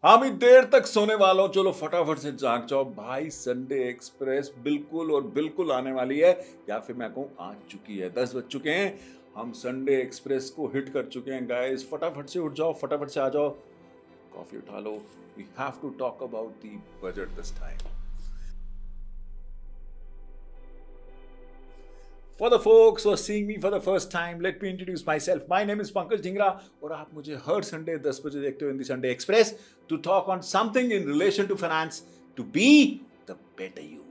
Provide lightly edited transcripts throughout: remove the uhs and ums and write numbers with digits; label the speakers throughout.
Speaker 1: हम ही देर तक सोने वालों, चलो फटाफट से जाग जाओ भाई। संडे एक्सप्रेस बिल्कुल और बिल्कुल आने वाली है, या फिर मैं कहूँ आ चुकी है। 10 बज चुके हैं, हम संडे एक्सप्रेस को हिट कर चुके हैं गाइस। फटाफट से उठ जाओ, फटाफट से आ जाओ, कॉफी उठा लो। We have to talk about the budget this time. For the folks who are seeing me for the first time, let me introduce myself. My name is Pankaj Dhingra और आप मुझे हर संडे 10 बजे देखते हो in the Sunday express to talk on something in relation to finance to be the better you.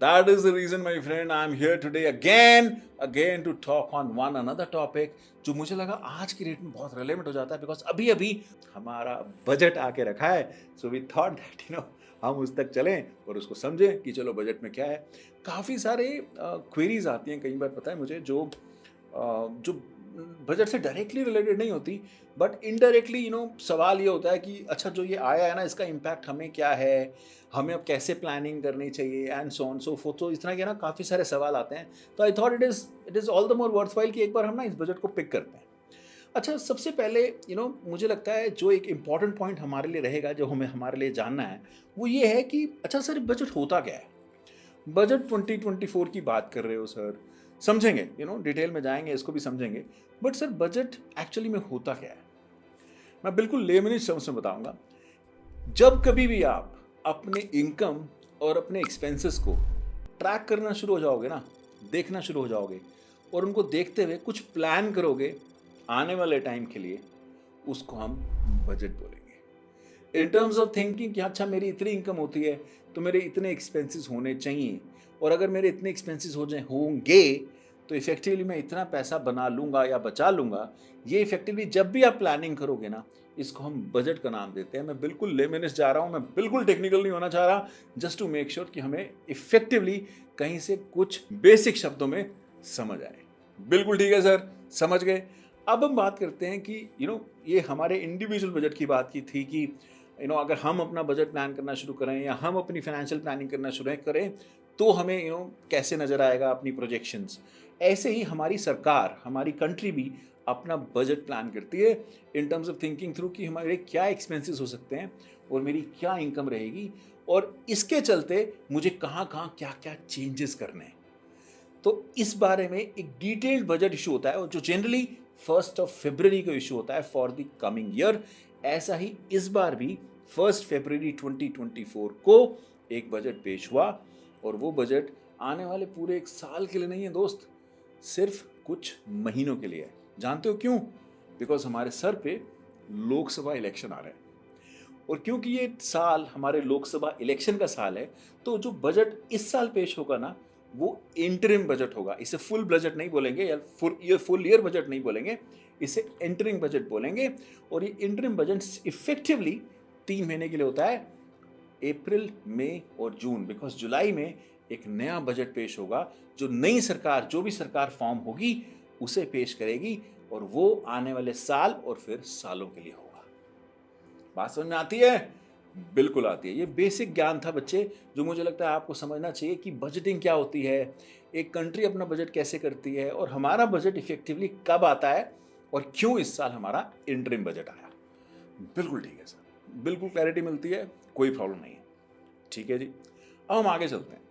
Speaker 1: That is the reason, my friend, I'm here today again to talk on one another topic जो मुझे लगा आज की date में बहुत relevant हो जाता है, बिकॉज अभी अभी हमारा बजट आके रखा है। सो वी थॉट दैट हम उस तक चलें और उसको समझें कि चलो बजट में क्या है। काफ़ी सारे क्वेरीज आती हैं कई बार, पता है मुझे, जो बजट से डायरेक्टली रिलेटेड नहीं होती, बट इनडायरेक्टली सवाल ये होता है कि अच्छा जो ये आया है ना, इसका इम्पैक्ट हमें क्या है, हमें अब कैसे प्लानिंग करनी चाहिए, and so on so fourth. तो इस तरह के ना काफ़ी सारे सवाल आते हैं। तो I thought it is all the more worthwhile कि एक बार हम ना इस बजट को पिक करते हैं। अच्छा, सबसे पहले मुझे लगता है जो एक इम्पॉर्टेंट पॉइंट हमारे लिए रहेगा, जो हमें हमारे लिए जानना है, वो ये है कि अच्छा सर बजट होता क्या है। बजट 2024 की बात कर रहे हो सर, समझेंगे, डिटेल में जाएंगे, इसको भी समझेंगे। बट सर बजट एक्चुअली में होता क्या है, मैं बिल्कुल लेमनिश शब्द में बताऊंगा। जब कभी भी आप अपने इनकम और अपने एक्सपेंसेस को ट्रैक करना शुरू हो जाओगे ना, देखना शुरू हो जाओगे, और उनको देखते हुए कुछ प्लान करोगे आने वाले टाइम के लिए, उसको हम बजट बोलेंगे। इन टर्म्स ऑफ थिंकिंग कि अच्छा मेरी इतनी इनकम होती है तो मेरे इतने एक्सपेंसेस होने चाहिए, और अगर मेरे इतने एक्सपेंसेस होंगे तो इफेक्टिवली मैं इतना पैसा बना लूँगा या बचा लूँगा। ये इफेक्टिवली जब भी आप प्लानिंग करोगे ना, इसको हम बजट का नाम देते हैं। मैं बिल्कुल लेमेनिस जा रहा हूँ, मैं बिल्कुल टेक्निकल नहीं होना चाह रहा, जस्ट टू मेक श्योर कि हमें इफेक्टिवली कहीं से कुछ बेसिक शब्दों में समझ आए। बिल्कुल ठीक है सर, समझ गए। अब हम बात करते हैं कि ये हमारे इंडिविजुअल बजट की बात की थी कि अगर हम अपना बजट प्लान करना शुरू करें या हम अपनी फाइनेंशियल प्लानिंग करना शुरू करें तो हमें कैसे नज़र आएगा अपनी प्रोजेक्शंस। ऐसे ही हमारी सरकार, हमारी कंट्री भी अपना बजट प्लान करती है इन टर्म्स ऑफ थिंकिंग थ्रू कि हमारे क्या एक्सपेंसेस हो सकते हैं और मेरी क्या इनकम रहेगी, और इसके चलते मुझे कहाँ कहाँ क्या क्या चेंजेस करने हैं। तो इस बारे में एक डिटेल्ड बजट इशू होता है, और जो जनरली 1 फरवरी को इशू होता है फॉर द कमिंग ईयर। ऐसा ही इस बार भी 1 फरवरी 2024 को एक बजट पेश हुआ, और वो बजट आने वाले पूरे एक साल के लिए नहीं है दोस्त, सिर्फ कुछ महीनों के लिए है। जानते हो क्यों? बिकॉज हमारे सर पे लोकसभा इलेक्शन आ रहे हैं, और क्योंकि ये साल हमारे लोकसभा इलेक्शन का साल है, तो जो बजट इस साल पेश होगा ना, वो इंटरिम बजट होगा। इसे फुल बजट नहीं बोलेंगे या फुल ईयर बजट नहीं बोलेंगे, इसे इंटरिम बजट बोलेंगे। और ये इंटरिम बजट इफेक्टिवली 3 महीने के लिए होता है, अप्रैल, मई और जून। बिकॉज जुलाई में एक नया बजट पेश होगा, जो नई सरकार, जो भी सरकार फॉर्म होगी उसे पेश करेगी, और वो आने वाले साल और फिर सालों के लिए होगा। बात समझ में आती है? बिल्कुल आती है। ये बेसिक ज्ञान था बच्चे, जो मुझे लगता है आपको समझना चाहिए कि बजटिंग क्या होती है, एक कंट्री अपना बजट कैसे करती है, और हमारा बजट इफेक्टिवली कब आता है, और क्यों इस साल हमारा इंटरिम बजट आया। बिल्कुल ठीक है सर, बिल्कुल क्लैरिटी मिलती है, कोई प्रॉब्लम नहीं है। ठीक है जी, अब हम आगे चलते हैं।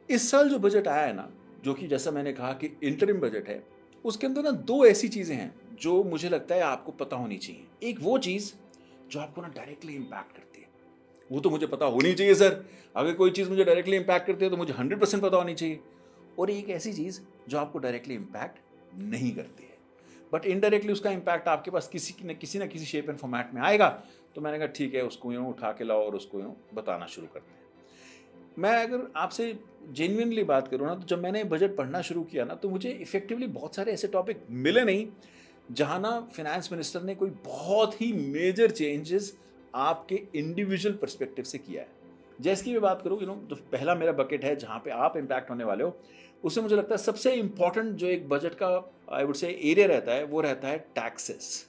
Speaker 1: इस साल जो बजट आया है ना, जो कि जैसा मैंने कहा कि इंटरिम बजट है, उसके अंदर ना 2 ऐसी चीज़ें हैं जो मुझे लगता है आपको पता होनी चाहिए। एक वो चीज़ जो आपको ना डायरेक्टली इम्पैक्ट करती है, वो तो मुझे पता होनी चाहिए सर। अगर कोई चीज़ मुझे डायरेक्टली इम्पैक्ट करती है तो मुझे 100% पता होनी चाहिए। और एक ऐसी चीज़ जो आपको डायरेक्टली इम्पैक्ट नहीं करती है, बट इनडायरेक्टली उसका इम्पैक्ट आपके पास किसी न किसी शेप एंड फॉर्मेट में आएगा। तो मैंने कहा ठीक है, उसको उठा के लाओ और उसको बताना शुरू करते हैं। मैं अगर आपसे जेन्युइनली बात करूँ ना, तो जब मैंने बजट पढ़ना शुरू किया ना, तो मुझे इफेक्टिवली बहुत सारे ऐसे टॉपिक मिले नहीं जहाँ ना फिनेंस मिनिस्टर ने कोई बहुत ही मेजर चेंजेस आपके इंडिविजुअल पर्सपेक्टिव से किया है। जैसे कि मैं बात करूँ, जो पहला मेरा बकेट है जहाँ पे आप इम्पैक्ट होने वाले हो, उससे मुझे लगता है सबसे इम्पॉर्टेंट जो एक बजट का आई वुड से एरिया रहता है, वो रहता है टैक्सेस।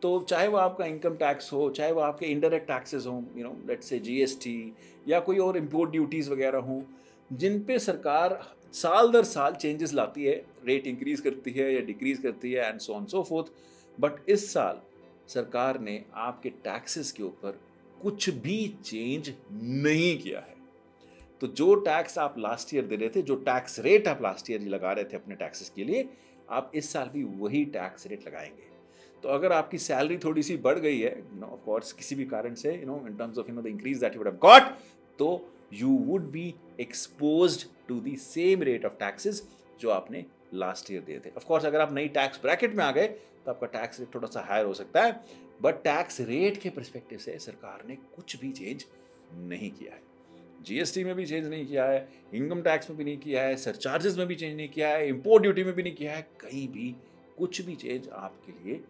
Speaker 1: तो चाहे वो आपका इनकम टैक्स हो, चाहे वो आपके इनडायरेक्ट टैक्सेस हों, लेट्स से जीएसटी या कोई और इम्पोर्ट ड्यूटीज़ वगैरह हों, जिन पे सरकार साल दर साल चेंजेस लाती है, रेट इंक्रीज़ करती है या डिक्रीज़ करती है, and so on so fourth. But इस साल सरकार ने आपके टैक्सेस के ऊपर कुछ भी चेंज नहीं किया है। तो जो टैक्स आप लास्ट ईयर दे रहे थे, जो टैक्स रेट आप लास्ट ईयर लगा रहे थे अपने टैक्सेस के लिए, आप इस साल भी वही टैक्स रेट लगाएंगे। तो अगर आपकी सैलरी थोड़ी सी बढ़ गई है, ऑफ कोर्स किसी भी कारण से, in terms of the increase that you would have got, तो you would be exposed to the same rate of taxes जो आपने लास्ट ईयर दिए थे। ऑफ कोर्स अगर आप नई टैक्स ब्रैकेट में आ गए तो आपका टैक्स रेट थोड़ा सा हायर हो सकता है, बट टैक्स रेट के परस्पेक्टिव से सरकार ने कुछ भी चेंज नहीं किया है। जीएसटी में भी चेंज नहीं किया है, इनकम टैक्स में भी नहीं किया है, सरचार्जेस में भी चेंज नहीं किया है, इंपोर्ट ड्यूटी में भी नहीं किया है, कहीं भी कुछ भी चेंज आपके लिए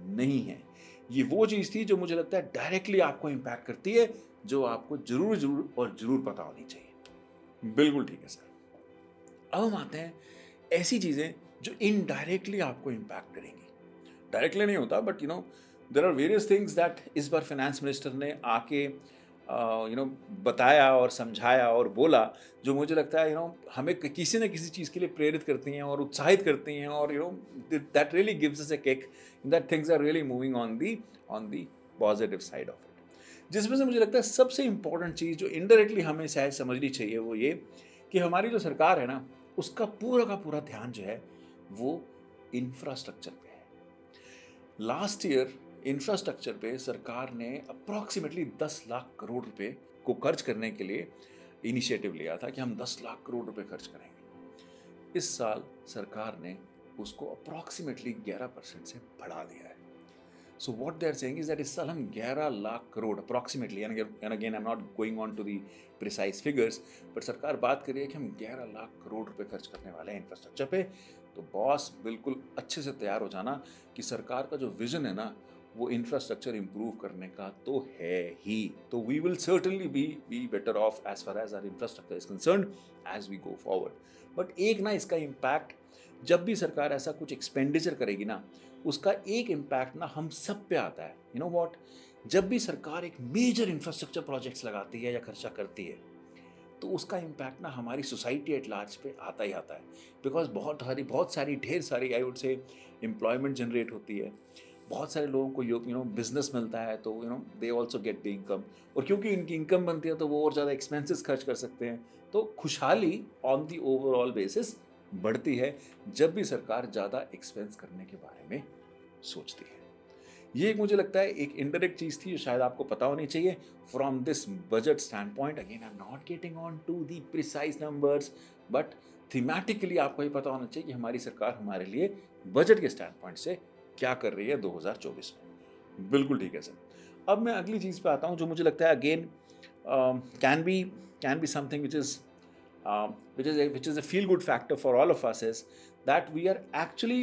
Speaker 1: नहीं है। ये वो चीज़ थी जो मुझे लगता है डायरेक्टली आपको इम्पैक्ट करती है, जो आपको जरूर पता होनी चाहिए। बिल्कुल ठीक है सर। अब हम आते हैं ऐसी चीज़ें जो इनडायरेक्टली आपको इम्पैक्ट करेंगी। डायरेक्टली नहीं होता, but there are various things that इस बार फाइनेंस मिनिस्टर ने आके बताया और समझाया और बोला, जो मुझे लगता है हमें किसी न किसी चीज़ के लिए प्रेरित करती हैं और उत्साहित करती हैं, और that really gives us a kick that things are really moving on the positive side of it. जिसमें से मुझे लगता है सबसे इंपॉर्टेंट चीज़ जो इनडायरेक्टली हमें शायद समझनी चाहिए वो ये कि हमारी जो सरकार है ना, उसका पूरा का पूरा ध्यान जो है वो इंफ्रास्ट्रक्चर पे है। लास्ट ईयर इंफ्रास्ट्रक्चर पे सरकार ने अप्रॉक्सीमेटली 10 लाख करोड़ रुपए को खर्च करने के लिए इनिशिएटिव लिया था कि हम 10 लाख करोड़ रुपए खर्च करेंगे। इस साल सरकार ने उसको अप्रॉक्सीमेटली 11% से बढ़ा दिया है। So what they are saying is that इस साल हम 11 lakh crore approximately, and again I am not going on to the precise figures, but सरकार बात कर रही है कि हम 11 लाख करोड़ रुपए खर्च करने वाले हैं इंफ्रास्ट्रक्चर पे। तो बॉस बिल्कुल अच्छे से तैयार हो जाना कि सरकार का जो विजन है ना, वो इंफ्रास्ट्रक्चर इंप्रूव करने का तो है ही। तो we will certainly be better off as far as our infrastructure is concerned as we go forward. But एक ना इसका इम्पैक्ट, जब भी सरकार ऐसा कुछ एक्सपेंडिचर करेगी ना, उसका एक इम्पैक्ट ना हम सब पे आता है। यू नो व्हाट, जब भी सरकार एक मेजर इंफ्रास्ट्रक्चर प्रोजेक्ट्स लगाती है या खर्चा करती है, तो उसका इम्पैक्ट ना हमारी सोसाइटी एट लार्ज पे आता ही आता है। बिकॉज बहुत सारी ढेर सारी आई वुड से एम्प्लॉयमेंट जनरेट होती है, बहुत सारे लोगों को बिजनेस मिलता है, तो they also get the income, और क्योंकि इनकी इनकम बनती है तो वो और ज़्यादा एक्सपेंसेस खर्च कर सकते हैं। तो खुशहाली ऑन दी ओवरऑल बेसिस बढ़ती है जब भी सरकार ज़्यादा एक्सपेंस करने के बारे में सोचती है। ये मुझे लगता है एक इनडायरेक्ट चीज़ थी जो शायद आपको पता होनी चाहिए from this budget stand point. Again I am not getting on to the precise numbers, but thematically आपको ये पता होना चाहिए कि हमारी सरकार हमारे लिए बजट के स्टैंड पॉइंट से क्या कर रही है 2024 में। बिल्कुल ठीक है सर। अब मैं अगली चीज़ पे आता हूँ जो मुझे लगता है again can be something which is a feel good factor for all of us, is that we are actually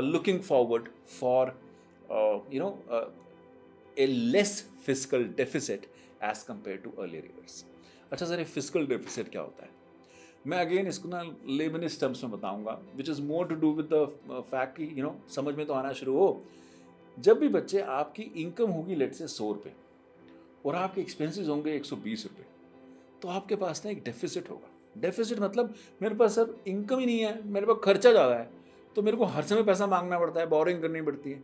Speaker 1: looking forward for a less fiscal deficit as compared to earlier years. अच्छा sir, ये physical deficit क्या होता है? मैं again इसको ना लेमनिस्ट terms में बताऊंगा, which is more to do with the fact कि समझ में तो आना शुरू हो। जब भी बच्चे आपकी इनकम होगी लेट से 100 रुपये और आपके एक्सपेंसेस होंगे 120 रुपये, तो आपके पास ना एक डेफिसिट होगा। डेफिसिट मतलब मेरे पास सर इनकम ही नहीं है, मेरे पास खर्चा ज़्यादा है, तो मेरे को हर समय पैसा मांगना पड़ता है, बोरिंग करनी पड़ती है।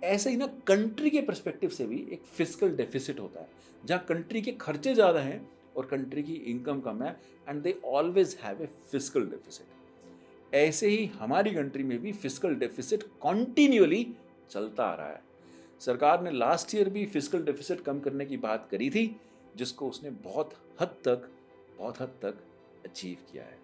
Speaker 1: ऐसे ही ना कंट्री के पर्सपेक्टिव से भी एक फिजिकल डेफिसिट होता है, जहाँ कंट्री के खर्चे ज़्यादा हैं और कंट्री की इनकम कम है, and they always have a physical deficit. ऐसे ही हमारी कंट्री में भी फिजिकल डेफिसिट कॉन्टिन्यूअली चलता आ रहा है। सरकार ने लास्ट ईयर भी फिजिकल डेफिसिट कम करने की बात करी थी, जिसको उसने बहुत हद तक अचीव किया है।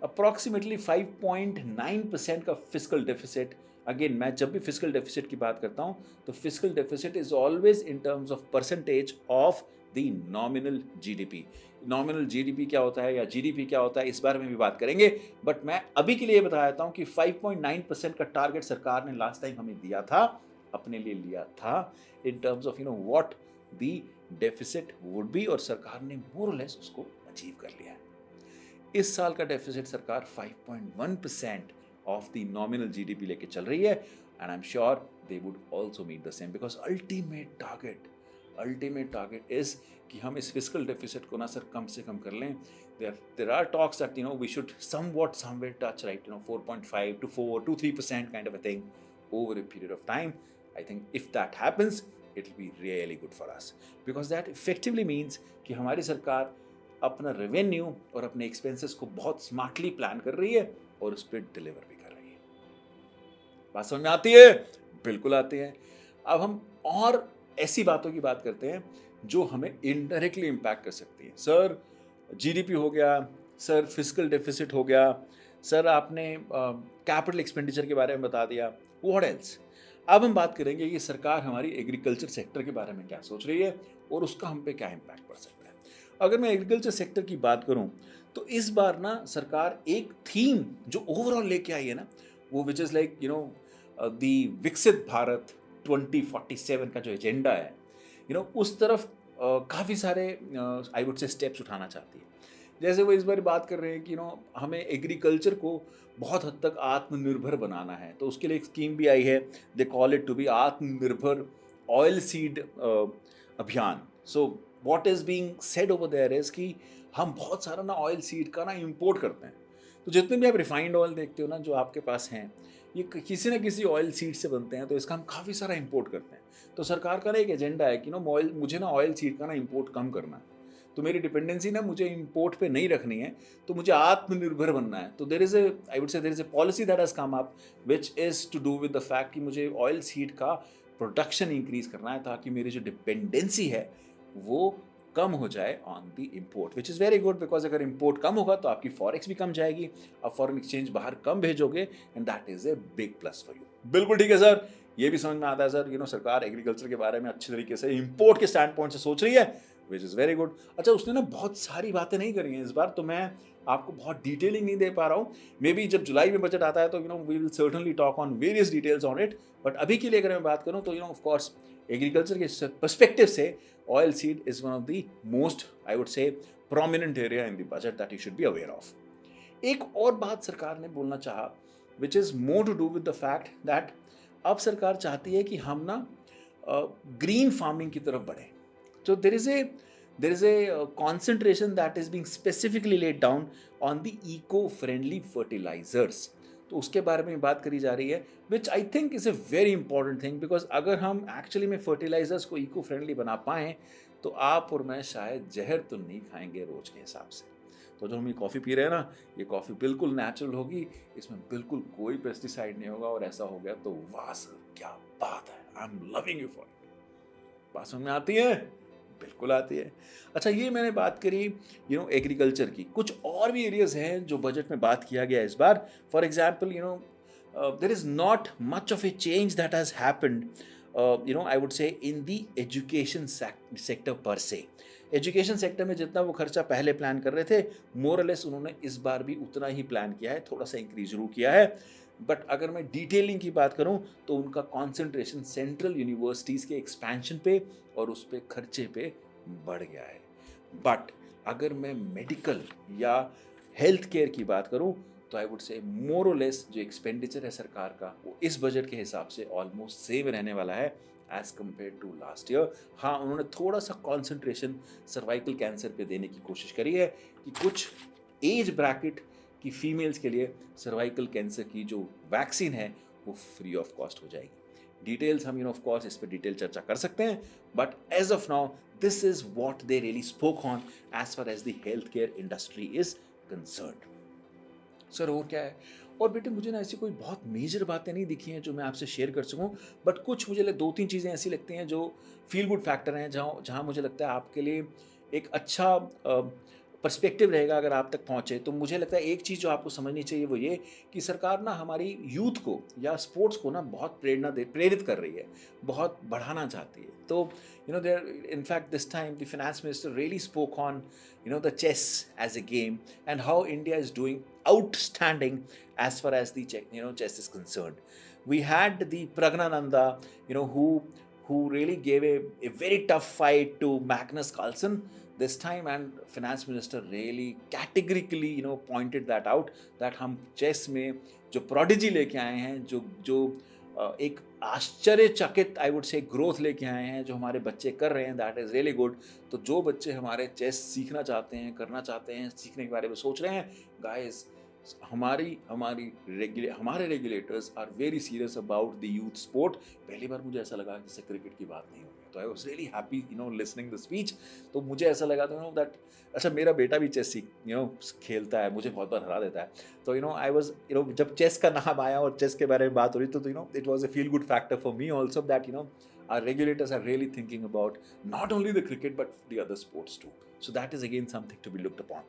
Speaker 1: अप्रॉक्सीमेटली 5.9% का फिजिकल डेफिसिट। अगेन, मैं जब भी फिजिकल डेफिसिट की बात करता हूं तो physical deficit is always in terms of percentage of the nominal GDP. Nominal GDP क्या होता है या जीडीपी क्या होता है, इस बारे में भी बात करेंगे, बट मैं अभी के लिए बता देता हूं कि 5.9% का टारगेट सरकार ने लास्ट टाइम हमें दिया था, अपने लिए लिया था, इन terms of what the deficit would be, और सरकार ने मोर और लेस उसको अचीव कर लिया है। इस साल का डेफिसिट सरकार 5.1% ऑफ द नॉमिनल जीडीपी लेके चल रही है, and I am sure they would also meet the same, because ultimate target is कि हम इस फिजिकल डेफिसिट को ना सर कम से कम कर लें। there are talks that we should somewhere touch 4.5 to 4 to 3% kind of a thing over a period of time. I think if that happens, it will be really good for us, because that effectively means कि हमारी सरकार अपना revenue और अपने expenses को बहुत smartly plan कर रही है और उस पर डिलीवर भी कर रही है। बात समझ में आती है? बिल्कुल आती है। अब हम और ऐसी बातों की बात करते हैं जो हमें इनडायरेक्टली इम्पैक्ट कर सकती है। सर जीडीपी हो गया, सर फिस्कल डेफिसिट हो गया, सर आपने कैपिटल एक्सपेंडिचर के बारे में बता दिया, व्हाट एल्स। अब हम बात करेंगे कि सरकार हमारी एग्रीकल्चर सेक्टर के बारे में क्या सोच रही है और उसका हम पे क्या इम्पैक्ट पड़ सकता है। अगर मैं एग्रीकल्चर सेक्टर की बात करूं तो इस बार ना सरकार एक थीम जो ओवरऑल लेके आई है ना, वो विच इज़ लाइक दी विकसित भारत 2047 का जो एजेंडा है, उस तरफ काफ़ी सारे आई वुड से स्टेप्स उठाना चाहती है। जैसे वो इस बार बात कर रहे हैं कि हमें एग्रीकल्चर को बहुत हद तक आत्मनिर्भर बनाना है, तो उसके लिए एक स्कीम भी आई है, they call it to be Atmanirbhar oil seed Abhiyan. So what is being said over there is कि हम बहुत सारा ना ऑयल सीड का ना इम्पोर्ट करते हैं। तो जितने भी आप रिफाइंड ऑयल देखते हो ना जो आपके पास हैं, ये किसी न किसी ऑयल सीड से बनते हैं, तो इसका हम काफ़ी सारा इंपोर्ट करते हैं। तो सरकार का ना एक एजेंडा है कि मुझे ना ऑयल सीड का ना इंपोर्ट कम करना है, तो मेरी डिपेंडेंसी ना मुझे इंपोर्ट पे नहीं रखनी है, तो मुझे आत्मनिर्भर बनना है। तो there is I would say there is a policy that has come up which is to do with the fact कि मुझे ऑयल सीड का प्रोडक्शन इंक्रीज करना है, ताकि मेरी जो डिपेंडेंसी है वो कम हो जाए on the import, which is very good, because अगर इम्पोर्ट कम होगा तो आपकी फॉरेक्स भी कम जाएगी, आप फॉरेन एक्सचेंज बाहर कम भेजोगे, and that is a big plus for you. बिल्कुल ठीक है सर, ये भी समझ में आता है सर, सरकार एग्रीकल्चर के बारे में अच्छी तरीके से इम्पोर्ट के स्टैंड पॉइंट से सोच रही है, विच इज़ वेरी गुड। अच्छा, उसने ना बहुत सारी बातें नहीं करी हैं इस बार, तो मैं आपको बहुत डिटेलिंग नहीं दे पा रहा हूँ। मे बी जब जुलाई में बजट आता है तो we will certainly talk on various details on it, but अभी के लिए अगर मैं बात करूँ तो ऑफ कोर्स एग्रीकल्चर के पर्सपेक्टिव से oil seed is one of the most I would say prominent area in the budget that you should be aware of. एक और बात सरकार ने बोलना चाहा, which is more to do with the fact that अब सरकार चाहती है कि हम ना ग्रीन फार्मिंग की तरफ बढ़ें। तो there is a concentration that is being specifically laid down on the eco-friendly fertilizers. तो उसके बारे में बात करी जा रही है, which I think is a very important thing, because अगर हम actually में fertilizers को eco-friendly बना पाएँ तो आप और मैं शायद जहर तो नहीं खाएंगे रोज के हिसाब से। तो जो हम ये कॉफ़ी पी रहे हैं ना, ये कॉफ़ी बिल्कुल नेचुरल होगी, इसमें बिल्कुल कोई पेस्टिसाइड नहीं होगा, और ऐसा हो गया तो वाह सर क्या बात है, I am loving you for it. बात समझ में आती है? बिल्कुल आती है। अच्छा, ये मैंने बात करी एग्रीकल्चर की। कुछ और भी एरियाज हैं जो बजट में बात किया गया इस बार। For example there is not much of a change that has happened I would say in the education sector पर से। एजुकेशन सेक्टर में जितना वो खर्चा पहले प्लान कर रहे थे, मोर और लेस उन्होंने इस बार भी उतना ही प्लान किया है, थोड़ा सा इंक्रीज जरूर किया है। बट अगर मैं डिटेलिंग की बात करूं तो उनका कॉन्सेंट्रेशन सेंट्रल यूनिवर्सिटीज़ के एक्सपेंशन पे और उस पे खर्चे पे बढ़ गया है। बट अगर मैं मेडिकल या हेल्थ केयर की बात करूं तो आई वुड से मोर और लेस जो एक्सपेंडिचर है सरकार का, वो इस बजट के हिसाब से ऑलमोस्ट सेम रहने वाला है as compared to last year. हाँ, उन्होंने थोड़ा सा कॉन्सेंट्रेशन सर्वाइकल कैंसर पे देने की कोशिश करी है कि कुछ एज ब्रैकेट की फीमेल्स के लिए सर्वाइकल कैंसर की जो वैक्सीन है वो फ्री ऑफ कॉस्ट हो जाएगी। डिटेल्स हम ऑफ कोर्स इस पर डिटेल चर्चा कर सकते हैं, but as of now this is what they really spoke on as far as the health care industry is concerned. Sir और क्या है? और बेटे मुझे ना ऐसी कोई बहुत मेजर बातें नहीं दिखी हैं जो मैं आपसे शेयर कर सकूं, बट कुछ मुझे 2-3 चीज़ें ऐसी लगती हैं जो फील गुड फैक्टर हैं, जहां मुझे लगता है आपके लिए एक अच्छा पर्सपेक्टिव रहेगा अगर आप तक पहुँचे। तो मुझे लगता है एक चीज़ जो आपको समझनी चाहिए वो ये कि सरकार ना हमारी यूथ को या स्पोर्ट्स को ना बहुत प्रेरित कर रही है, बहुत बढ़ाना चाहती है। तो there in fact this time the finance minister really spoke on the chess as a game and how India is doing outstanding as far as the chess is concerned. We had the Pragnananda who really gave a very tough fight to Magnus Carlsen this time, and finance minister really categorically pointed that out that हम chess में जो prodigy लेके आए हैं, जो एक आश्चर्यचकित आई would से ग्रोथ लेके आए हैं जो हमारे बच्चे कर रहे हैं, दैट इज़ रियली गुड। तो जो बच्चे हमारे चेस सीखना चाहते हैं, करना चाहते हैं, सीखने के बारे में सोच रहे हैं, गाइस हमारे regulators are very serious about the youth sport. पहली बार मुझे ऐसा लगा जैसे क्रिकेट की बात नहीं हो रही है. तो I was really happy listening the speech. तो मुझे ऐसा लगा दैट अच्छा मेरा बेटा भी चेस खेलता है, मुझे बहुत बार हरा देता है. तो आई वॉज जब चेस का नाम आया और चेस के बारे में बात हो रही तो it was a feel good factor for me also that our regulators are really thinking about not only the cricket but the other sports too. So that is again something to be looked upon.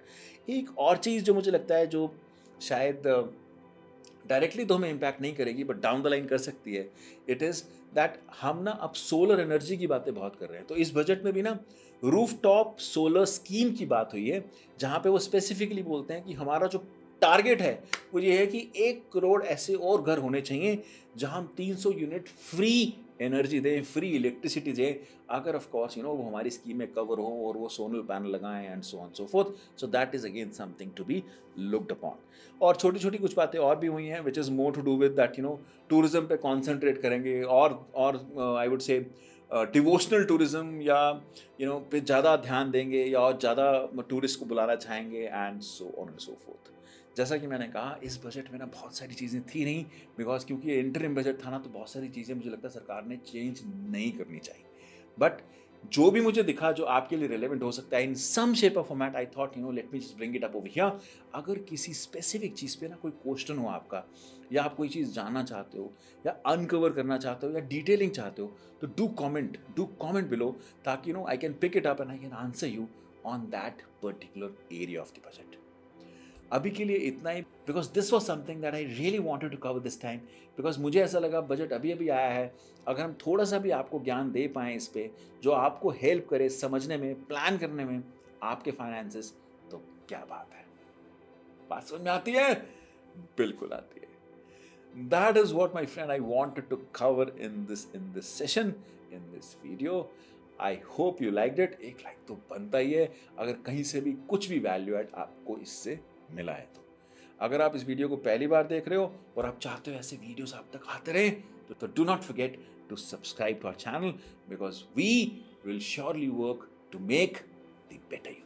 Speaker 1: एक और चीज़ जो मुझे लगता है जो शायद directly तो हमें इम्पैक्ट नहीं करेगी बट डाउन द लाइन कर सकती है, इट इज़ दैट हम ना अब सोलर एनर्जी की बातें बहुत कर रहे हैं. तो इस बजट में भी ना रूफ टॉप सोलर स्कीम की बात हुई है, जहाँ पे वो स्पेसिफिकली बोलते हैं कि हमारा जो टारगेट है वो ये है कि 1 करोड़ ऐसे और घर होने चाहिए जहाँ हम 300 यूनिट फ्री एनर्जी दें, फ्री इलेक्ट्रिसिटी दें, अगर ऑफ कोर्स वो हमारी स्कीम में कवर हो और वो सोलर पैनल लगाएं and so on so forth. So that is again something to be looked upon. और छोटी छोटी कुछ बातें और भी हुई हैं which is more to do with that tourism पे कॉन्सेंट्रेट करेंगे और I would say devotional tourism या पे ज़्यादा ध्यान देंगे या और ज़्यादा टूरिस्ट को बुलाना चाहेंगे and so on and so fourth. जैसा कि मैंने कहा इस बजट में ना बहुत सारी चीज़ें थी नहीं, बिकॉज क्योंकि ये इंटरिम बजट था ना, तो बहुत सारी चीज़ें मुझे लगता है सरकार ने चेंज नहीं करनी चाहिए. बट जो भी मुझे दिखा जो आपके लिए रिलेवेंट हो सकता है in some shape of format, I thought let me just bring it up over here. अगर किसी स्पेसिफिक चीज़ पे ना कोई क्वेश्चन हो आपका, या आप कोई चीज़ जानना चाहते हो या अनकवर करना चाहते हो या डिटेलिंग चाहते हो, तो डू कॉमेंट बिलो, ताकि I can pick it up and I can answer you on that particular area of the budget. अभी के लिए इतना ही, because this was something that I really wanted to cover this time, because मुझे ऐसा लगा budget अभी अभी आया है, अगर हम थोड़ा सा भी आपको ज्ञान दे पाएँ इस पे जो आपको हेल्प करे समझने में, प्लान करने में आपके फाइनेंसेस, तो क्या बात है. बात समझ में आती है? बिल्कुल आती है. That is what, my friend, I wanted to cover in this session, in this video. I hope you liked it. एक लाइक तो बनता ही है अगर कहीं से भी कुछ भी वैल्यू एड आपको इससे मिला है. तो अगर आप इस वीडियो को पहली बार देख रहे हो और आप चाहते हो ऐसे वीडियोस आप तक आते रहे, तो do not forget to subscribe to our channel, because we will surely work to make the better you.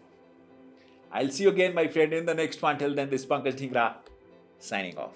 Speaker 1: I'll see you again, my friend, in the next one. Till then, this is Pankaj Dhingra signing off.